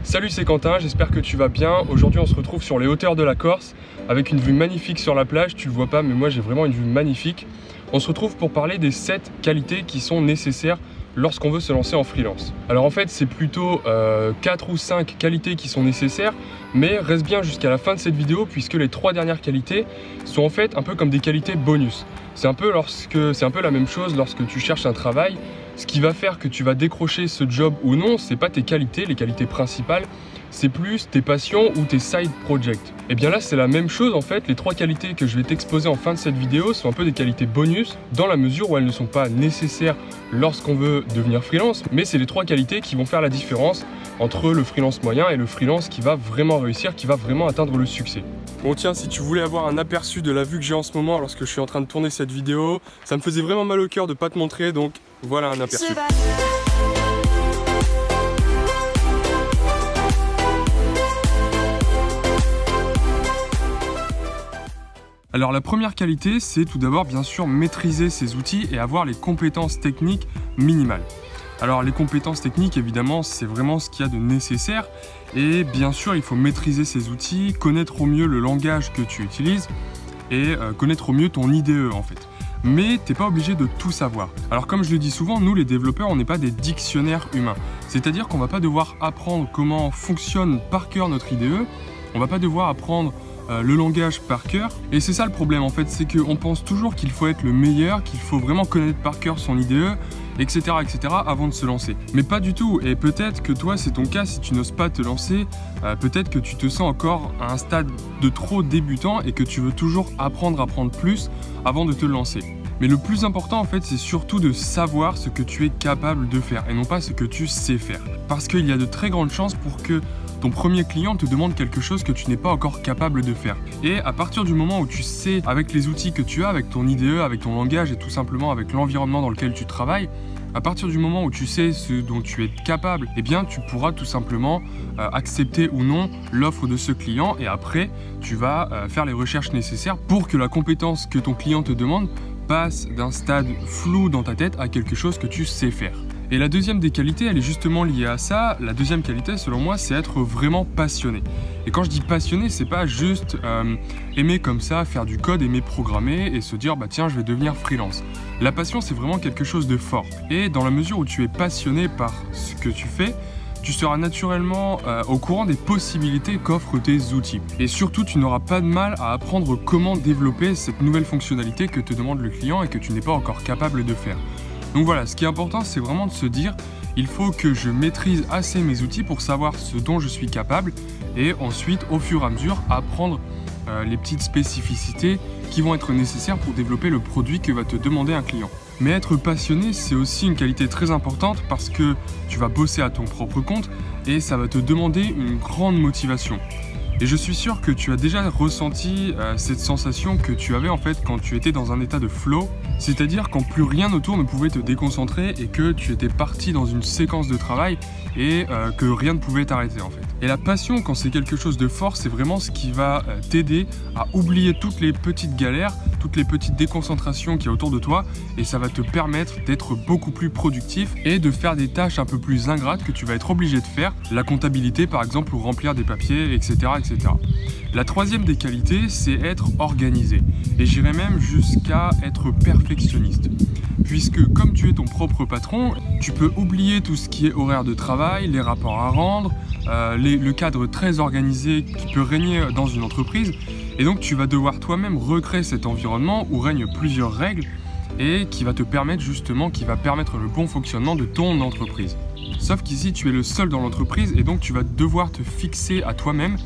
Salut, c'est Quentin, j'espère que tu vas bien. Aujourd'hui on se retrouve sur les hauteurs de la Corse avec une vue magnifique sur la plage. Tu le vois pas mais moi j'ai vraiment une vue magnifique. On se retrouve pour parler des 7 qualités qui sont nécessaires lorsqu'on veut se lancer en freelance. Alors en fait c'est plutôt 4 ou 5 qualités qui sont nécessaires, mais reste bien jusqu'à la fin de cette vidéo puisque les 3 dernières qualités sont en fait un peu comme des qualités bonus. C'est un peu la même chose lorsque tu cherches un travail. Ce qui va faire que tu vas décrocher ce job ou non, c'est pas tes qualités, les qualités principales, c'est plus tes passions ou tes side projects. Et bien là c'est la même chose en fait, les 3 qualités que je vais t'exposer en fin de cette vidéo sont un peu des qualités bonus dans la mesure où elles ne sont pas nécessaires lorsqu'on veut devenir freelance, mais c'est les 3 qualités qui vont faire la différence entre le freelance moyen et le freelance qui va vraiment réussir, qui va vraiment atteindre le succès. Bon tiens, si tu voulais avoir un aperçu de la vue que j'ai en ce moment lorsque je suis en train de tourner cette vidéo, ça me faisait vraiment mal au cœur de pas te montrer, donc voilà un aperçu. Alors la première qualité, c'est tout d'abord bien sûr maîtriser ces outils et avoir les compétences techniques minimales. Alors les compétences techniques évidemment c'est vraiment ce qu'il y a de nécessaire et bien sûr il faut maîtriser ces outils, connaître au mieux le langage que tu utilises et connaître au mieux ton IDE en fait. Mais t'es pas obligé de tout savoir. Alors comme je le dis souvent, nous les développeurs on n'est pas des dictionnaires humains. C'est-à-dire qu'on va pas devoir apprendre comment fonctionne par cœur notre IDE, on va pas devoir apprendre le langage par cœur. Et c'est ça le problème en fait, c'est qu'on pense toujours qu'il faut être le meilleur, qu'il faut vraiment connaître par cœur son IDE, etc. avant de se lancer. Mais pas du tout, et peut-être que toi c'est ton cas si tu n'oses pas te lancer, peut-être que tu te sens encore à un stade de trop débutant et que tu veux toujours apprendre plus avant de te lancer. Mais le plus important en fait c'est surtout de savoir ce que tu es capable de faire et non pas ce que tu sais faire. Parce qu'il y a de très grandes chances pour que ton premier client te demande quelque chose que tu n'es pas encore capable de faire. Et à partir du moment où tu sais, avec les outils que tu as, avec ton IDE, avec ton langage et tout simplement avec l'environnement dans lequel tu travailles, à partir du moment où tu sais ce dont tu es capable, eh bien tu pourras tout simplement accepter ou non l'offre de ce client et après tu vas faire les recherches nécessaires pour que la compétence que ton client te demande passe d'un stade flou dans ta tête à quelque chose que tu sais faire. Et la deuxième des qualités, elle est justement liée à ça. La deuxième qualité, selon moi, c'est être vraiment passionné. Et quand je dis passionné, c'est pas juste aimer comme ça, faire du code, aimer programmer et se dire bah tiens, je vais devenir freelance. La passion, c'est vraiment quelque chose de fort. Et dans la mesure où tu es passionné par ce que tu fais, tu seras naturellement au courant des possibilités qu'offrent tes outils. Et surtout, tu n'auras pas de mal à apprendre comment développer cette nouvelle fonctionnalité que te demande le client et que tu n'es pas encore capable de faire. Donc voilà, ce qui est important, c'est vraiment de se dire il faut que je maîtrise assez mes outils pour savoir ce dont je suis capable et ensuite, au fur et à mesure, apprendre les petites spécificités qui vont être nécessaires pour développer le produit que va te demander un client. Mais être passionné, c'est aussi une qualité très importante parce que tu vas bosser à ton propre compte et ça va te demander une grande motivation. Et je suis sûr que tu as déjà ressenti cette sensation que tu avais en fait quand tu étais dans un état de flow, c'est-à-dire quand plus rien autour ne pouvait te déconcentrer et que tu étais parti dans une séquence de travail et que rien ne pouvait t'arrêter en fait. Et la passion, quand c'est quelque chose de fort, c'est vraiment ce qui va t'aider à oublier toutes les petites galères, toutes les petites déconcentrations qu'il y a autour de toi et ça va te permettre d'être beaucoup plus productif et de faire des tâches un peu plus ingrates que tu vas être obligé de faire, la comptabilité par exemple ou remplir des papiers, etc. La troisième des qualités, c'est être organisé. Et j'irais même jusqu'à être perfectionniste. Puisque comme tu es ton propre patron, tu peux oublier tout ce qui est horaire de travail, les rapports à rendre, le cadre très organisé qui peut régner dans une entreprise. Et donc tu vas devoir toi-même recréer cet environnement où règnent plusieurs règles et qui va te permettre justement, qui va permettre le bon fonctionnement de ton entreprise. Sauf qu'ici tu es le seul dans l'entreprise et donc tu vas devoir te fixer à toi-même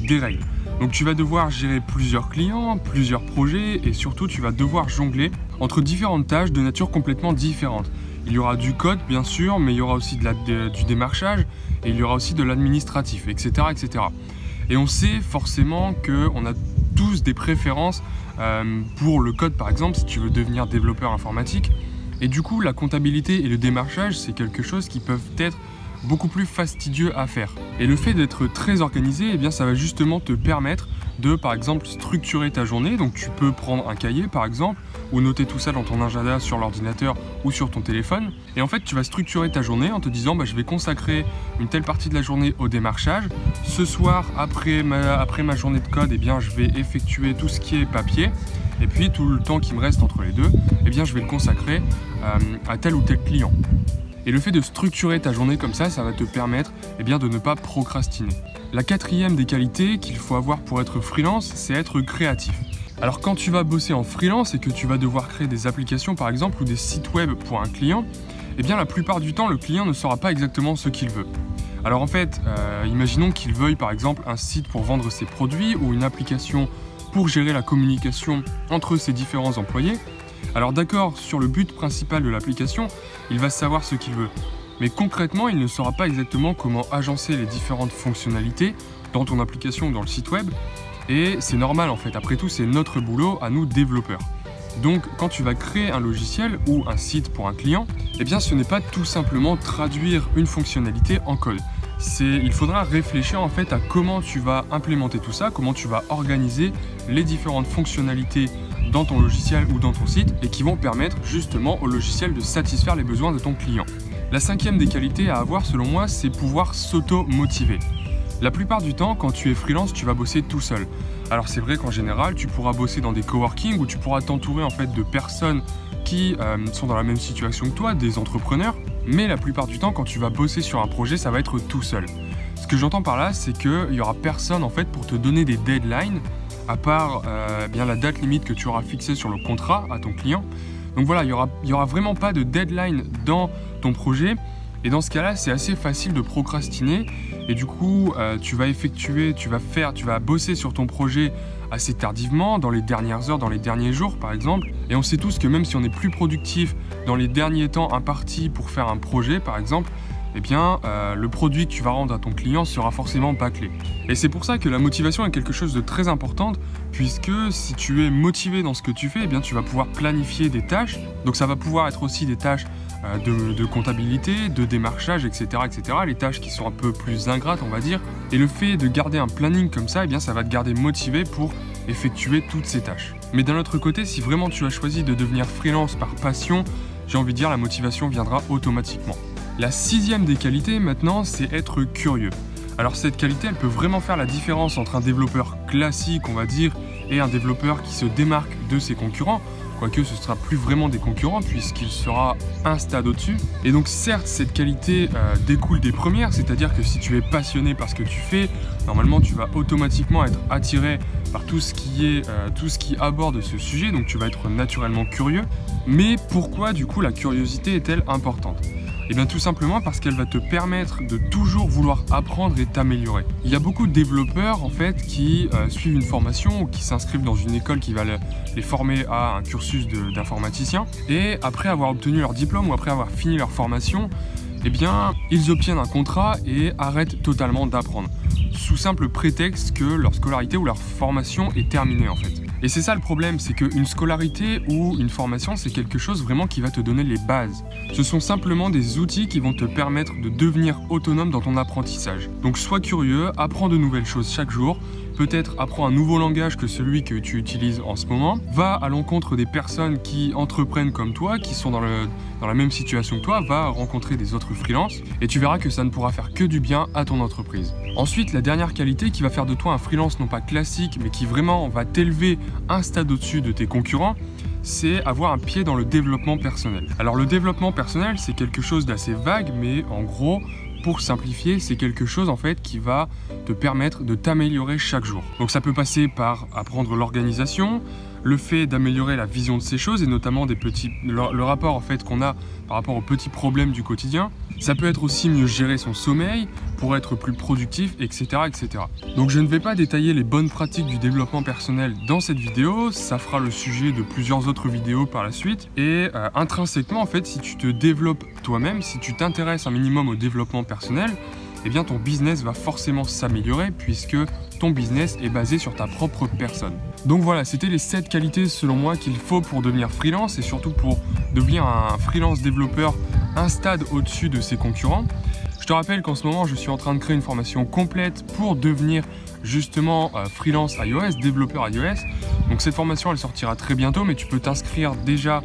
des règles. Donc tu vas devoir gérer plusieurs clients, plusieurs projets et surtout tu vas devoir jongler entre différentes tâches de nature complètement différente. Il y aura du code bien sûr, mais il y aura aussi du démarchage et il y aura aussi de l'administratif, etc., etc. Et on sait forcément qu'on a tous des préférences pour le code par exemple si tu veux devenir développeur informatique. Et du coup la comptabilité et le démarchage c'est quelque chose qui peuvent être beaucoup plus fastidieux à faire. Et le fait d'être très organisé, eh bien, ça va justement te permettre de, par exemple, structurer ta journée. Donc tu peux prendre un cahier, par exemple, ou noter tout ça dans ton agenda sur l'ordinateur ou sur ton téléphone. Et en fait, tu vas structurer ta journée en te disant je vais consacrer une telle partie de la journée au démarchage. Ce soir, après ma journée de code, je vais effectuer tout ce qui est papier. Et puis tout le temps qui me reste entre les deux, je vais le consacrer à tel ou tel client. Et le fait de structurer ta journée comme ça va te permettre de ne pas procrastiner. La quatrième des qualités qu'il faut avoir pour être freelance, c'est être créatif. Alors quand tu vas bosser en freelance et que tu vas devoir créer des applications par exemple ou des sites web pour un client, la plupart du temps le client ne saura pas exactement ce qu'il veut. Alors en fait, imaginons qu'il veuille par exemple un site pour vendre ses produits ou une application pour gérer la communication entre ses différents employés. Alors d'accord, sur le but principal de l'application, il va savoir ce qu'il veut. Mais concrètement, il ne saura pas exactement comment agencer les différentes fonctionnalités dans ton application ou dans le site web. Et c'est normal en fait, après tout, c'est notre boulot à nous développeurs. Donc quand tu vas créer un logiciel ou un site pour un client, ce n'est pas tout simplement traduire une fonctionnalité en code. Il faudra réfléchir en fait à comment tu vas implémenter tout ça, comment tu vas organiser les différentes fonctionnalités dans ton logiciel ou dans ton site et qui vont permettre justement au logiciel de satisfaire les besoins de ton client. La cinquième des qualités à avoir selon moi, c'est pouvoir s'auto-motiver. La plupart du temps, quand tu es freelance, tu vas bosser tout seul. Alors c'est vrai qu'en général, tu pourras bosser dans des coworking où tu pourras t'entourer en fait de personnes qui sont dans la même situation que toi, des entrepreneurs. Mais la plupart du temps, quand tu vas bosser sur un projet, ça va être tout seul. Ce que j'entends par là, c'est qu'il n'y aura personne en fait pour te donner des deadlines, à part la date limite que tu auras fixée sur le contrat à ton client. Donc voilà, il y aura vraiment pas de deadline dans ton projet. Et dans ce cas-là, c'est assez facile de procrastiner. Et du coup, tu vas bosser sur ton projet assez tardivement, dans les dernières heures, dans les derniers jours par exemple. Et on sait tous que même si on est plus productif dans les derniers temps impartis pour faire un projet par exemple, le produit que tu vas rendre à ton client sera forcément bâclé. Et c'est pour ça que la motivation est quelque chose de très important, puisque si tu es motivé dans ce que tu fais, tu vas pouvoir planifier des tâches. Donc ça va pouvoir être aussi des tâches de comptabilité, de démarchage, etc., etc. Les tâches qui sont un peu plus ingrates, on va dire. Et le fait de garder un planning comme ça, ça va te garder motivé pour effectuer toutes ces tâches. Mais d'un autre côté, si vraiment tu as choisi de devenir freelance par passion, j'ai envie de dire la motivation viendra automatiquement. La sixième des qualités maintenant, c'est être curieux. Alors cette qualité, elle peut vraiment faire la différence entre un développeur classique, on va dire, et un développeur qui se démarque de ses concurrents. Quoique ce ne sera plus vraiment des concurrents puisqu'il sera un stade au-dessus. Et donc certes, cette qualité découle des premières, c'est-à-dire que si tu es passionné par ce que tu fais, normalement tu vas automatiquement être attiré par tout ce qui aborde ce sujet, donc tu vas être naturellement curieux. Mais pourquoi du coup la curiosité est-elle importante ? Tout simplement parce qu'elle va te permettre de toujours vouloir apprendre et t'améliorer. Il y a beaucoup de développeurs en fait qui suivent une formation ou qui s'inscrivent dans une école qui va les former à un cursus d'informaticien et après avoir obtenu leur diplôme ou après avoir fini leur formation, ils obtiennent un contrat et arrêtent totalement d'apprendre sous simple prétexte que leur scolarité ou leur formation est terminée en fait. Et c'est ça le problème, c'est qu'une scolarité ou une formation, c'est quelque chose vraiment qui va te donner les bases. Ce sont simplement des outils qui vont te permettre de devenir autonome dans ton apprentissage. Donc sois curieux, apprends de nouvelles choses chaque jour, peut-être apprends un nouveau langage que celui que tu utilises en ce moment, va à l'encontre des personnes qui entreprennent comme toi, qui sont dans la même situation que toi, va rencontrer des autres freelances et tu verras que ça ne pourra faire que du bien à ton entreprise. Ensuite, la dernière qualité qui va faire de toi un freelance non pas classique, mais qui vraiment va t'élever un stade au-dessus de tes concurrents, c'est avoir un pied dans le développement personnel. Alors le développement personnel, c'est quelque chose d'assez vague, mais en gros, pour simplifier, c'est quelque chose en fait qui va te permettre de t'améliorer chaque jour. Donc ça peut passer par apprendre l'organisation, le fait d'améliorer la vision de ces choses et notamment le rapport en fait qu'on a par rapport aux petits problèmes du quotidien. Ça peut être aussi mieux gérer son sommeil pour être plus productif, etc., etc. Donc je ne vais pas détailler les bonnes pratiques du développement personnel dans cette vidéo, ça fera le sujet de plusieurs autres vidéos par la suite. Et intrinsèquement en fait, si tu te développes toi-même, si tu t'intéresses un minimum au développement personnel, ton business va forcément s'améliorer puisque ton business est basé sur ta propre personne. Donc voilà, c'était les 7 qualités selon moi qu'il faut pour devenir freelance et surtout pour devenir un freelance développeur un stade au-dessus de ses concurrents. Je Je te rappelle qu'en ce moment, je suis en train de créer une formation complète pour devenir justement freelance iOS, développeur iOS. Donc cette formation, elle sortira très bientôt, mais tu peux t'inscrire déjà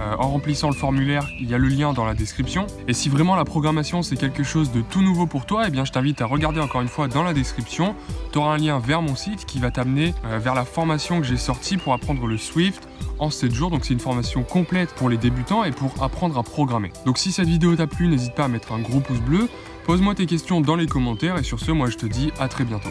en remplissant le formulaire, il y a le lien dans la description. Et si vraiment la programmation c'est quelque chose de tout nouveau pour toi, eh bien je t'invite à regarder encore une fois dans la description. Tu auras un lien vers mon site qui va t'amener vers la formation que j'ai sortie pour apprendre le Swift en 7 jours. Donc c'est une formation complète pour les débutants et pour apprendre à programmer. Donc si cette vidéo t'a plu, n'hésite pas à mettre un gros pouce bleu. Pose-moi tes questions dans les commentaires et sur ce, moi je te dis à très bientôt.